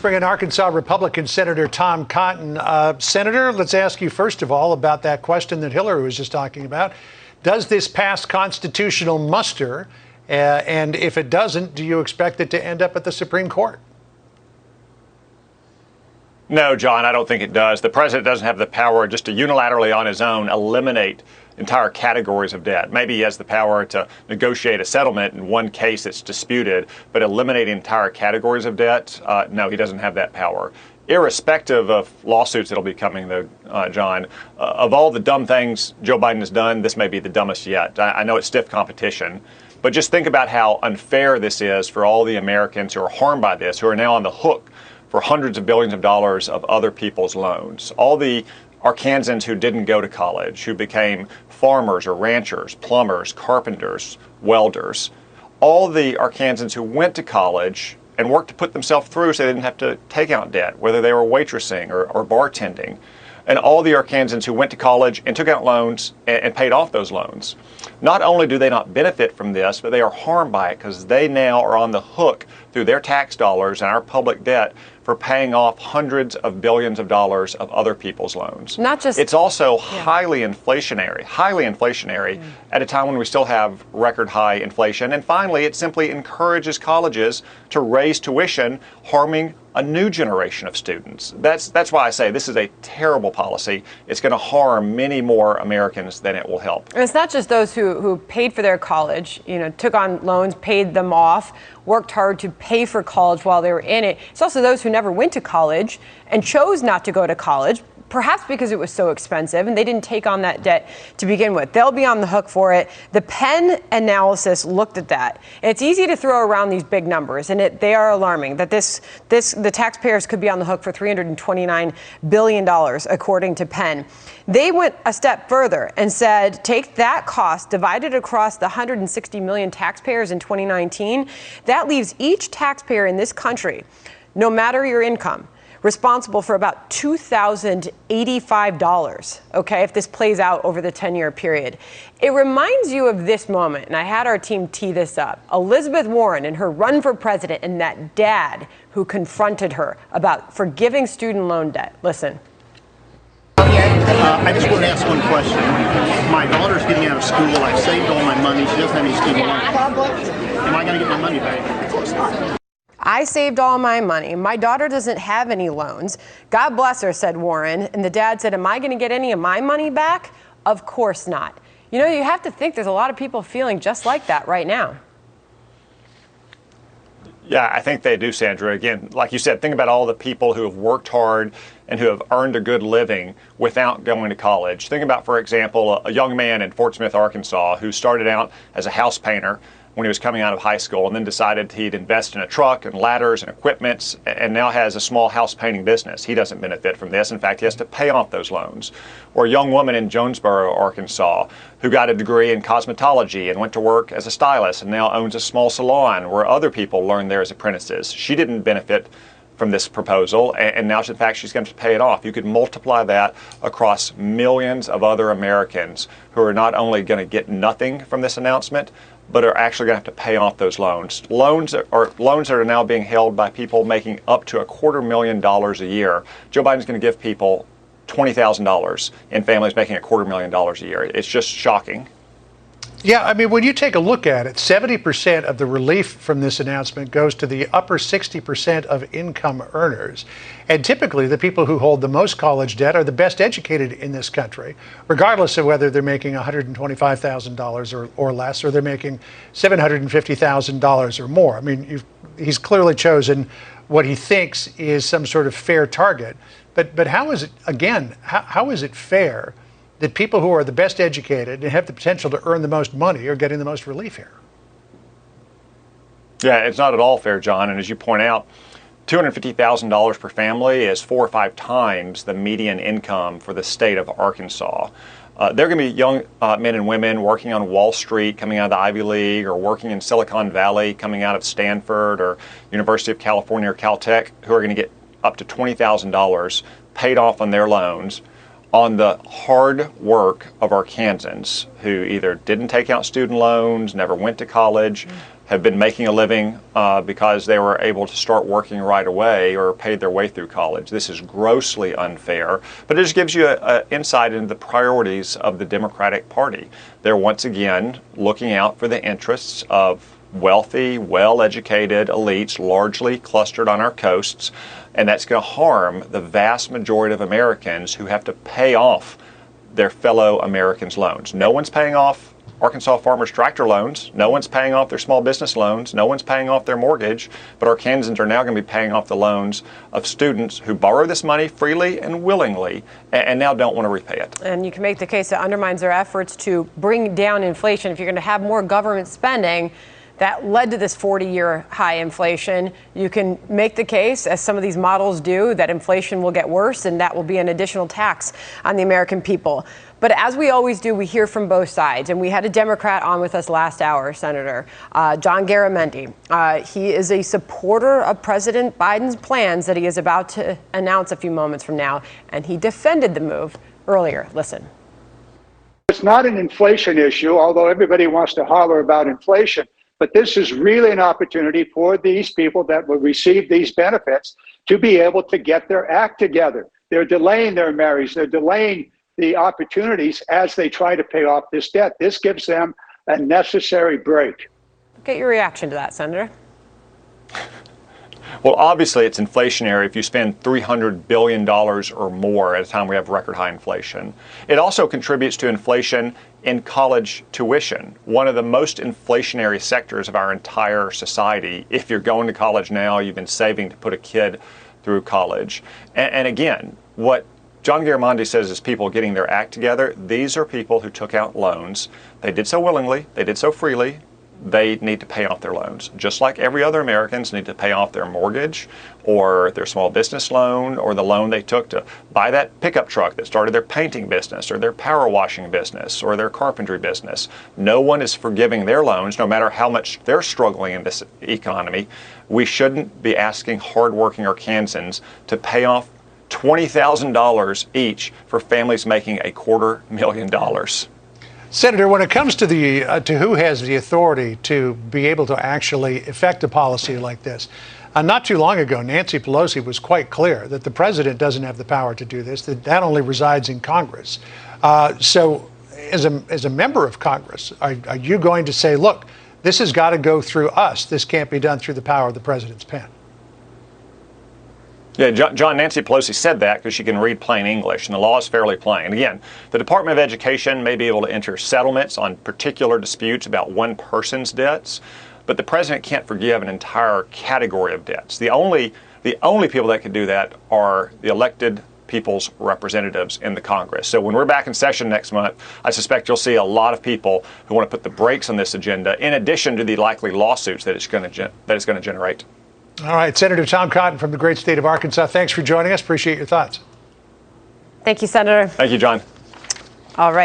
Bring in Arkansas Republican Senator Tom Cotton. Senator, let's ask you first of all about that question that Hillary was just talking about. Does this pass constitutional muster? And if it doesn't, do you expect it to end up at the Supreme Court? No, John, I don't think it does. The president doesn't have the power just to unilaterally on his own eliminate entire categories of debt. Maybe he has the power to negotiate a settlement in one case that's disputed, but eliminate entire categories of debt, no, he doesn't have that power. Irrespective of lawsuits that'll be coming, though, John, of all the dumb things Joe Biden has done, this may be the dumbest yet. I know it's stiff competition, but just think about how unfair this is for all the Americans who are harmed by this, who are now on the hook for hundreds of billions of dollars of other people's loans. All the Arkansans who didn't go to college, who became farmers or ranchers, plumbers, carpenters, welders, all the Arkansans who went to college and worked to put themselves through so they didn't have to take out debt, whether they were waitressing or bartending, and all the Arkansans who went to college and took out loans and paid off those loans. Not only do they not benefit from this, but they are harmed by it because they now are on the hook through their tax dollars and our public debt for paying off hundreds of billions of dollars of other people's loans. Not just, it's also highly inflationary at a time when we still have record high inflation. And finally, it simply encourages colleges to raise tuition, harming a new generation of students. That's why I say this is a terrible policy. It's going to harm many more Americans than it will help. And it's not just those who paid for their college, took on loans, paid them off, worked hard to pay for college while they were in it. It's also those who never went to college and chose not to go to college, perhaps because it was so expensive and they didn't take on that debt to begin with. They'll be on the hook for it. The Penn analysis looked at that. And it's easy to throw around these big numbers, and they are alarming, that the taxpayers could be on the hook for $329 billion, according to Penn. They went a step further and said, take that cost, divide it across the 160 million taxpayers in 2019. That leaves each taxpayer in this country, no matter your income, responsible for about $2,085, okay, if this plays out over the 10-year period. It reminds you of this moment, and I had our team tee this up. Elizabeth Warren in her run for president and that dad who confronted her about forgiving student loan debt. Listen. I just want to ask one question. My daughter's getting out of school. I've saved all my money. She doesn't have any student loans. Am I going to get my money back? Of course not. I saved all my money. My daughter doesn't have any loans. God bless her, said Warren. And the dad said, am I going to get any of my money back? Of course not. You have to think there's a lot of people feeling just like that right now. Yeah, I think they do, Sandra. Again, like you said, think about all the people who have worked hard and who have earned a good living without going to college. Think about, for example, a young man in Fort Smith, Arkansas, who started out as a house painter when he was coming out of high school and then decided he'd invest in a truck and ladders and equipment and now has a small house painting business. He doesn't benefit from this. In fact, he has to pay off those loans. Or a young woman in Jonesboro, Arkansas, who got a degree in cosmetology and went to work as a stylist and now owns a small salon where other people learned there as apprentices. She didn't benefit from this proposal, and now, in fact, she's going to pay it off. You could multiply that across millions of other Americans who are not only going to get nothing from this announcement, but are actually going to have to pay off those loans. Loans that are now being held by people making up to $250,000 a year. Joe Biden's going to give people $20,000 in families making $250,000 a year. It's just shocking. Yeah, I mean, when you take a look at it, 70% of the relief from this announcement goes to the upper 60% of income earners. And typically, the people who hold the most college debt are the best educated in this country, regardless of whether they're making $125,000 or less, or they're making $750,000 or more. I mean, he's clearly chosen what he thinks is some sort of fair target. But how is it, again, how is it fair that people who are the best educated and have the potential to earn the most money are getting the most relief here? Yeah, it's not at all fair, John. And as you point out, $250,000 per family is 4 or 5 times the median income for the state of Arkansas. There are going to be young men and women working on Wall Street, coming out of the Ivy League, or working in Silicon Valley, coming out of Stanford or University of California or Caltech, who are going to get up to $20,000 paid off on their loans on the hard work of Arkansans who either didn't take out student loans, never went to college, have been making a living because they were able to start working right away or paid their way through college. This is grossly unfair, but it just gives you an insight into the priorities of the Democratic Party. They're once again looking out for the interests of wealthy, well-educated elites, largely clustered on our coasts, and that's going to harm the vast majority of Americans who have to pay off their fellow Americans' loans. No one's paying off Arkansas farmers' tractor loans. No one's paying off their small business loans. No one's paying off their mortgage. But Arkansans are now going to be paying off the loans of students who borrow this money freely and willingly and now don't want to repay it. And you can make the case that undermines their efforts to bring down inflation. If you're going to have more government spending that led to this 40-year high inflation, you can make the case, as some of these models do, that inflation will get worse and that will be an additional tax on the American people. But as we always do, we hear from both sides. And we had a Democrat on with us last hour, Senator John Garamendi. He is a supporter of President Biden's plans that he is about to announce a few moments from now. And he defended the move earlier. Listen. It's not an inflation issue, although everybody wants to holler about inflation. But this is really an opportunity for these people that will receive these benefits to be able to get their act together. They're delaying their marriage. They're delaying the opportunities as they try to pay off this debt. This gives them a necessary break. Get your reaction to that, Senator. Well, obviously, it's inflationary if you spend $300 billion or more at a time we have record high inflation. It also contributes to inflation in college tuition, one of the most inflationary sectors of our entire society. If you're going to college now, you've been saving to put a kid through college. And again, what John Garamendi says is people getting their act together. These are people who took out loans. They did so willingly. They did so freely. They need to pay off their loans, just like every other Americans need to pay off their mortgage or their small business loan or the loan they took to buy that pickup truck that started their painting business or their power washing business or their carpentry business. No one is forgiving their loans, no matter how much they're struggling in this economy. We shouldn't be asking hardworking Arkansans to pay off $20,000 each for families making $250,000. Senator, when it comes to to who has the authority to be able to actually effect a policy like this, not too long ago, Nancy Pelosi was quite clear that the president doesn't have the power to do this, that only resides in Congress. So as a member of Congress, are you going to say, look, this has got to go through us. This can't be done through the power of the president's pen? Yeah, John, Nancy Pelosi said that because she can read plain English, and the law is fairly plain. And again, the Department of Education may be able to enter settlements on particular disputes about one person's debts, but the president can't forgive an entire category of debts. The only people that can do that are the elected people's representatives in the Congress. So when we're back in session next month, I suspect you'll see a lot of people who want to put the brakes on this agenda, in addition to the likely lawsuits that it's going to generate. All right, Senator Tom Cotton from the great state of Arkansas, thanks for joining us. Appreciate your thoughts. Thank you, Senator. Thank you, John. All right.